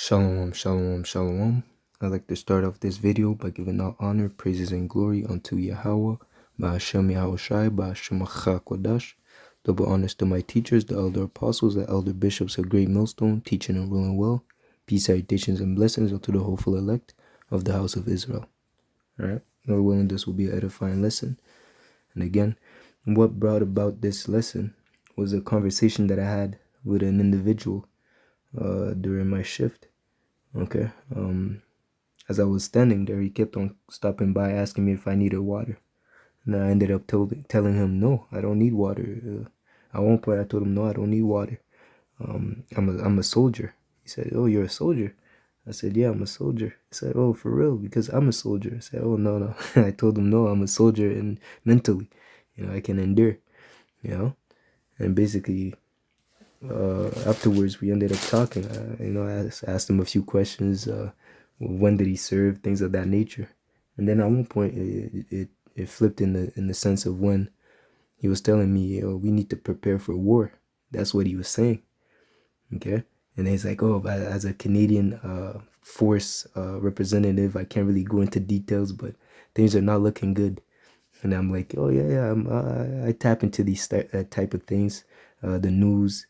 Shalom, shalom, shalom. I'd like to start off this video by giving all honor, praises, and glory unto Yahweh, Ba'ashem Yahushai, Ba'ashem Kodash. Double honors to my teachers, the elder apostles, the elder bishops of Great Millstone, teaching and ruling well. Peace, salutations, and blessings unto the hopeful elect of the house of Israel. Alright, Lord willing, this will be an edifying lesson. And again, what brought about this lesson was a conversation that I had with an individual during my shift. Okay. As I was standing there, he kept on stopping by, asking me if I needed water. And I ended up telling him, no, I don't need water. At one point, I told him, no, I don't need water. I'm a soldier. He said, oh, you're a soldier? I said, yeah, I'm a soldier. He said, oh, for real? Because I'm a soldier. I said, oh, no. I told him, no, I'm a soldier, and mentally, I can endure, And basically, afterwards, we ended up talking. I asked him a few questions. When did he serve? Things of that nature. And then at one point, it flipped in the sense of when he was telling me, we need to prepare for war. That's what he was saying. Okay. And he's like, oh, as a Canadian force representative, I can't really go into details, but things are not looking good. And I'm like, oh, yeah. I tap into these type of things, the news,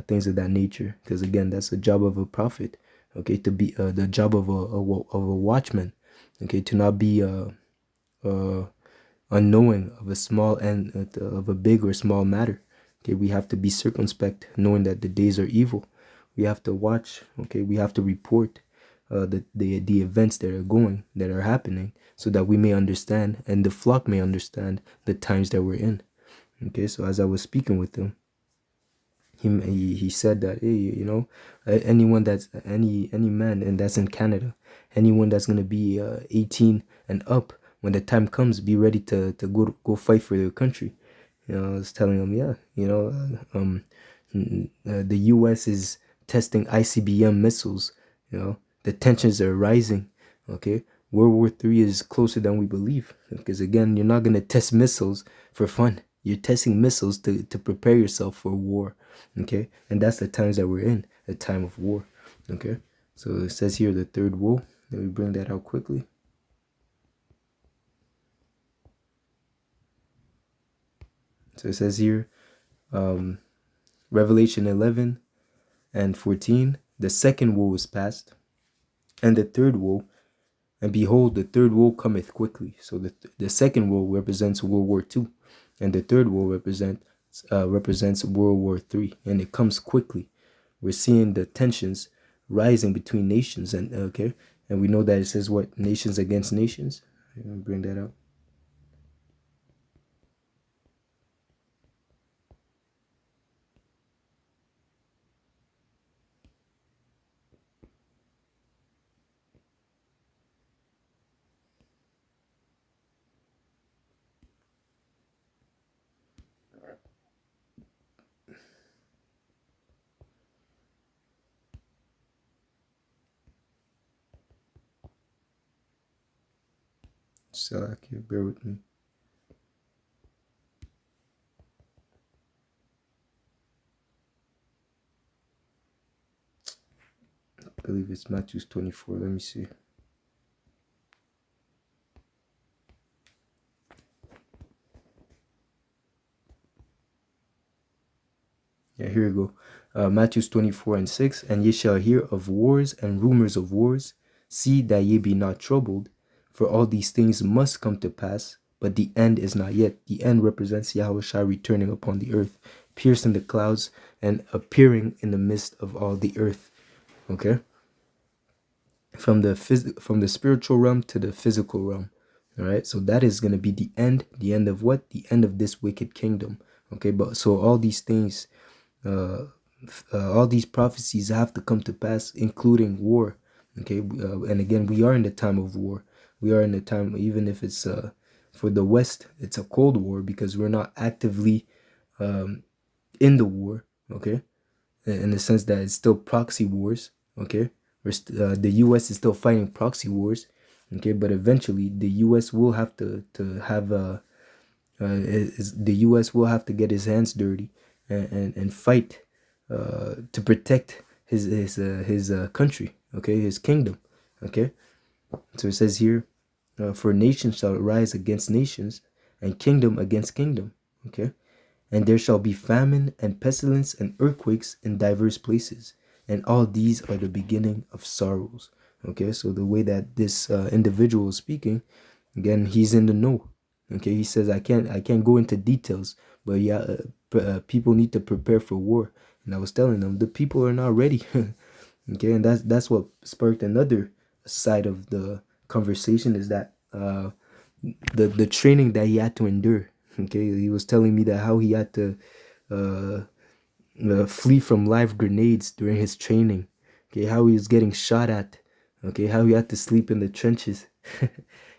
things of that nature. Because, again, that's the job of a prophet, okay, to be the job of a watchman, okay, to not be unknowing of a small and of a big or small matter. Okay, we have to be circumspect, knowing that the days are evil. We have to watch, okay, we have to report the events that are happening, so that we may understand and the flock may understand the times that we're in. Okay, so as I was speaking with him, he said that, hey, anyone that's any man and that's in Canada, anyone that's gonna be 18 and up, when the time comes, be ready to go fight for their country. I was telling him, yeah, the U.S. is testing ICBM missiles. The tensions are rising. Okay, World War III is closer than we believe, because again, you're not gonna test missiles for fun. You're testing missiles to prepare yourself for war. Okay, and that's the times that we're in, a time of war. Okay, so it says here the third woe. Let me bring that out quickly. So it says here, Revelation 11 and 14, the second woe is past, and the third woe, and behold, the third woe cometh quickly. So the second woe represents World War II, and the third woe represents World War III, and it comes quickly. We're seeing the tensions rising between nations, and and we know that it says what, nations against nations. I'm gonna bring that out. Salakia, bear with me. I believe it's Matthew 24. Let me see. Yeah, here we go. Matthew 24 and 6. And ye shall hear of wars and rumors of wars. See that ye be not troubled, for all these things must come to pass, but the end is not yet. The end represents Yahushua returning upon the earth, piercing the clouds and appearing in the midst of all the earth. Okay, from the spiritual realm to the physical realm. All right, so that is going to be the end. The end of what? The end of this wicked kingdom. Okay, but so all these things, all these prophecies have to come to pass, including war. Okay, and again, we are in the time of war. We are in the time, even if it's for the West, it's a cold war, because we're not actively in the war. Okay, in the sense that it's still proxy wars. Okay, the U.S. is still fighting proxy wars. Okay, but eventually the U.S. will have to have the U.S. will have to get his hands dirty and fight to protect his country, okay, his kingdom, okay. So it says here, for nation shall rise against nations, and kingdom against kingdom, okay. And there shall be famine and pestilence and earthquakes in diverse places, and all these are the beginning of sorrows. Okay, so the way that this individual is speaking, again, he's in the know. Okay, he says I can't go into details, but yeah, people need to prepare for war. And I was telling them the people are not ready. Okay, and that's what sparked another side of the conversation, is that the training that he had to endure. Okay, he was telling me that how he had to uh, flee from live grenades during his training. Okay, how he was getting shot at. Okay, how he had to sleep in the trenches.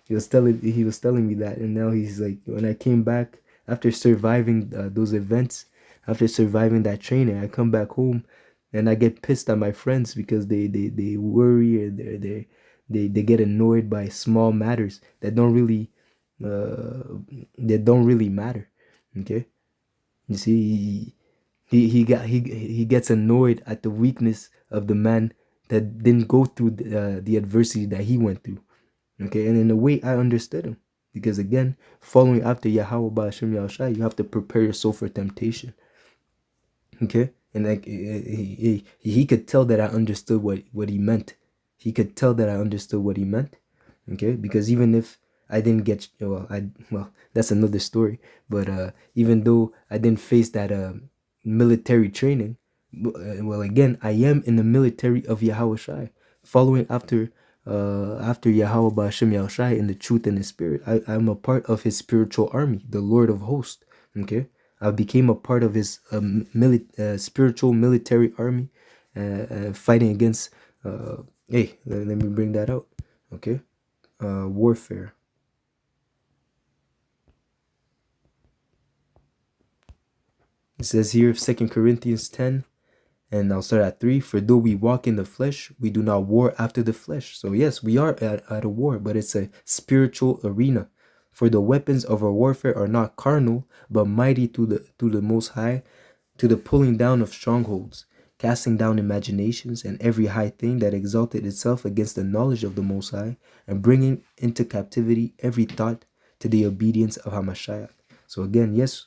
He was telling me that, and now he's like, when I came back after surviving those events, after surviving that training, I come back home, and I get pissed at my friends because they worry, or they get annoyed by small matters uh, that don't really matter. Okay, you see, he gets annoyed at the weakness of the man that didn't go through the adversity that he went through. Okay, and in a way, I understood him, because again, following after Yahweh Ba'ashem Yahushai, you have to prepare your soul for temptation. Okay, and like he could tell that I understood what he meant. He could tell that I understood what he meant. Okay, because even if I didn't get, well, that's another story. But even though I didn't face that military training, well, again, I am in the military of Yahweh Shai, following after Yahweh Ba'ashem Yahushai in the truth and the spirit. I'm a part of his spiritual army, the Lord of hosts. Okay, I became a part of his spiritual military army, fighting against. Hey, let me bring that out. Okay, warfare. It says here, 2 Corinthians 10, and I'll start at 3. For though we walk in the flesh, we do not war after the flesh. So yes, we are at a war, but it's a spiritual arena. For the weapons of our warfare are not carnal, but mighty to the Most High, to the pulling down of strongholds, casting down imaginations and every high thing that exalted itself against the knowledge of the Most High, and bringing into captivity every thought to the obedience of Hamashiach. So again, yes,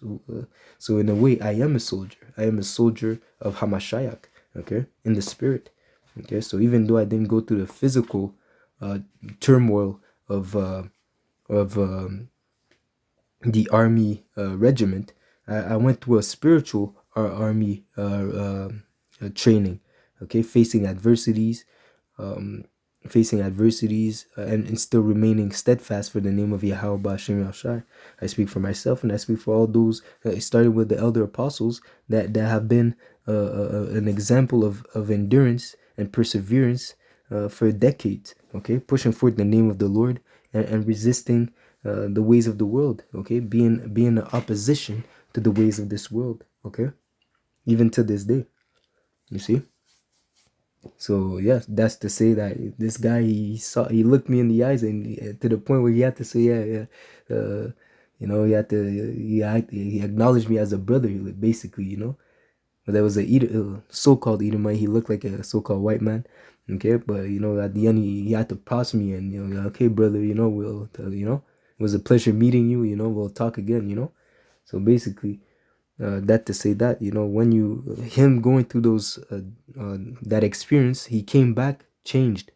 so in a way, I am a soldier. I am a soldier of Hamashiach, okay, in the spirit. Okay, so even though I didn't go through the physical turmoil of the army regiment, I went through a spiritual army training. Okay, facing adversities, and still remaining steadfast for the name of Yahweh Ba'ashem Yahushai. I speak for myself, and I speak for all those, starting with the elder apostles, that have been an example of endurance and perseverance for decades. Okay, pushing forth the name of the Lord, and resisting the ways of the world. Okay, being in opposition to the ways of this world. Okay, even to this day. You see. So yes, that's to say that this guy, he looked me in the eyes, and to the point where he had to say, yeah, he had to, he acknowledged me as a brother, basically, But there was a so-called Edomite. He looked like a so-called white man. Okay, but at the end, he had to pass me, and okay, brother, it was a pleasure meeting you. We'll talk again. So basically, that to say that, when him going through those that experience, he came back changed.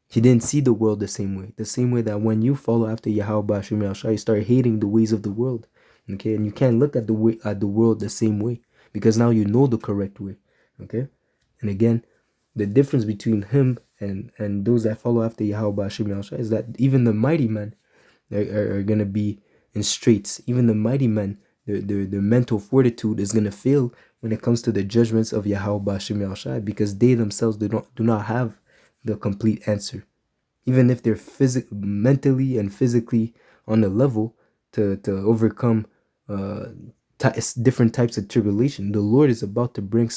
He didn't see the world the same way that when you follow after Yahweh Ba'ashem Yahushua, you start hating the ways of the world. Okay, and you can't look at the world the same way, because now you know the correct way. Okay, and again, the difference between him and those that follow after Yahweh Ba'ashem Yahushua is that even the mighty men are gonna be in straits. Even the mighty men, their mental fortitude is gonna fail when it comes to the judgments of Yahweh Ba'ashem Yahushua, because they themselves do not have the complete answer. Even if they're mentally and physically on the level to overcome uh, different types of tribulation, the Lord is about to bring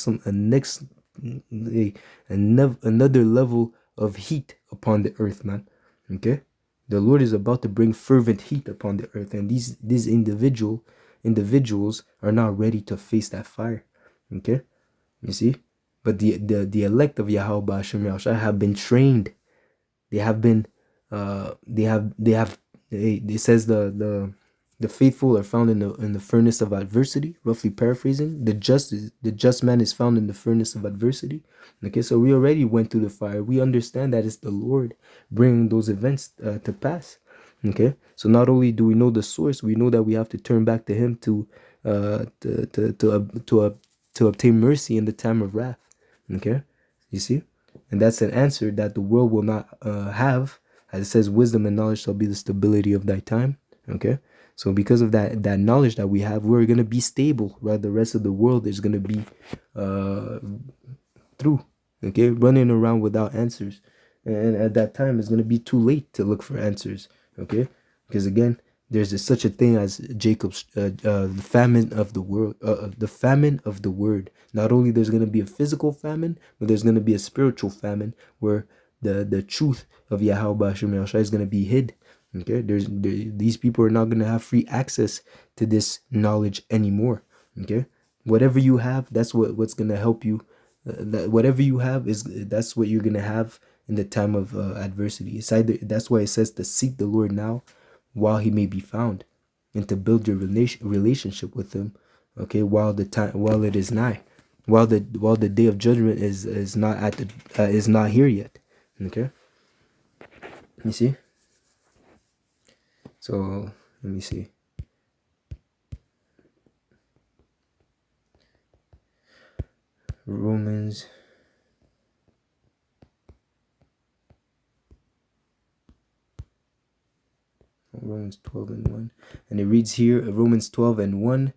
another level of heat upon the earth, man. Okay, the Lord is about to bring fervent heat upon the earth, and these individuals are not ready to face that fire. Okay, you see. But the elect of Yahweh Hashem Yahushua have been trained. They have been it says the faithful are found in the furnace of adversity, roughly paraphrasing. The just man is found in the furnace of adversity. Okay, so we already went through the fire. We understand that it's the Lord bringing those events to pass. Okay, so not only do we know the source, we know that we have to turn back to Him to obtain mercy in the time of wrath. Okay, you see, and that's an answer that the world will not have. As it says, wisdom and knowledge shall be the stability of thy time. Okay, so because of that knowledge that we have, we're gonna be stable, while the rest of the world is gonna be through. Okay, running around without answers, and at that time it's gonna be too late to look for answers. Okay, because again, there's such a thing as Jacob's the famine of the world, the famine of the word. Not only there's going to be a physical famine, but there's going to be a spiritual famine where the truth of Yahweh Hashem Yahushua is going to be hid. Okay, these people are not going to have free access to this knowledge anymore. Okay, whatever you have, that's what's going to help you. Whatever you have that's what you're going to have in the time of adversity. It's either, that's why it says to seek the Lord now while He may be found, and to build your relationship with Him, okay, while it is nigh, while the day of judgment is not here yet. Okay, you see. So let me see. Romans 12:1, and it reads here, Romans 12:1,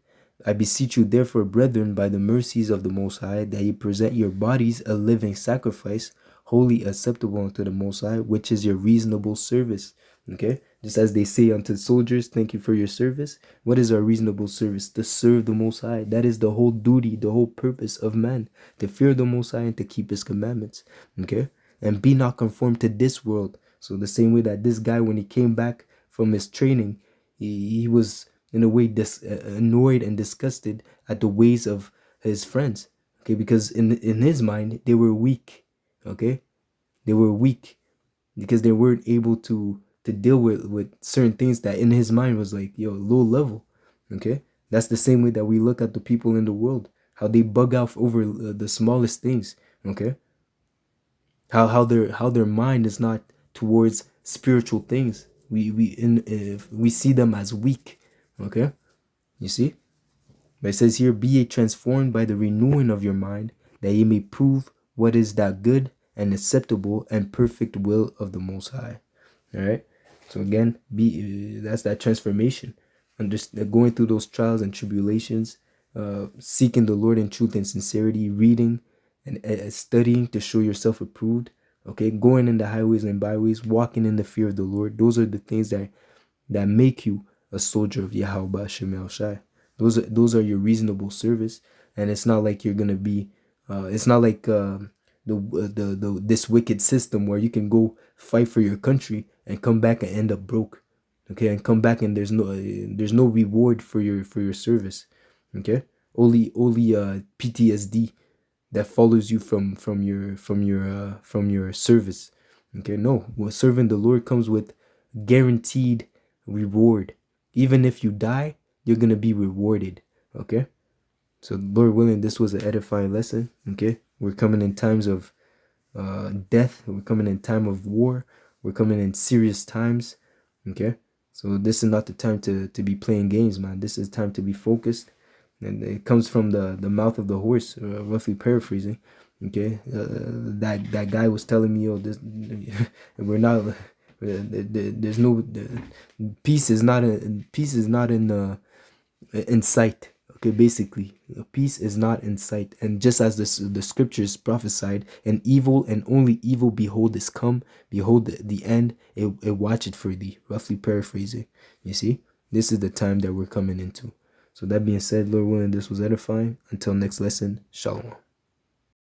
I beseech you therefore, brethren, by the mercies of the Most High, that ye present your bodies a living sacrifice, wholly acceptable unto the Most High, which is your reasonable service. Okay, just as they say unto soldiers, thank you for your service. What is our reasonable service? To serve the Most High. That is the whole duty, the whole purpose of man, to fear the Most High and to keep His commandments. Okay, and be not conformed to this world. So the same way that this guy, when he came back from his training, he was in a way annoyed and disgusted at the ways of his friends. Okay, because in his mind they were weak. Okay, they were weak because they weren't able to deal with certain things that in his mind was like, low level. Okay, that's the same way that we look at the people in the world, how they bug out over the smallest things. Okay, how their mind is not towards spiritual things. We see them as weak. Okay, you see. But it says here, be ye transformed by the renewing of your mind, that ye may prove what is that good and acceptable and perfect will of the Most High. All right. So again, that's that transformation. Going through those trials and tribulations, seeking the Lord in truth and sincerity, reading and studying to show yourself approved. Okay, going in the highways and byways, walking in the fear of the Lord. Those are the things that make you a soldier of Yahweh Hashem Yahushua. Those are your reasonable service, and it's not like you're gonna be. It's not like this wicked system where you can go fight for your country and come back and end up broke. Okay, and come back and there's no reward for your service. Okay, only PTSD that follows you from your service. Okay, no, serving the Lord comes with guaranteed reward. Even if you die, you're gonna be rewarded. Okay, so Lord willing, this was an edifying lesson. Okay, we're coming in times of death. We're coming in time of war. We're coming in serious times. Okay, so this is not the time to be playing games, man. This is time to be focused. And it comes from the mouth of the horse, roughly paraphrasing. Okay, that guy was telling me, this we're not. There's no peace is not in sight. Okay, basically, peace is not in sight. And just as the scriptures prophesied, an evil and only evil behold is come. Behold the end. It watcheth for thee. Roughly paraphrasing. You see, this is the time that we're coming into. So that being said, Lord willing, this was edifying. Until next lesson, shalom.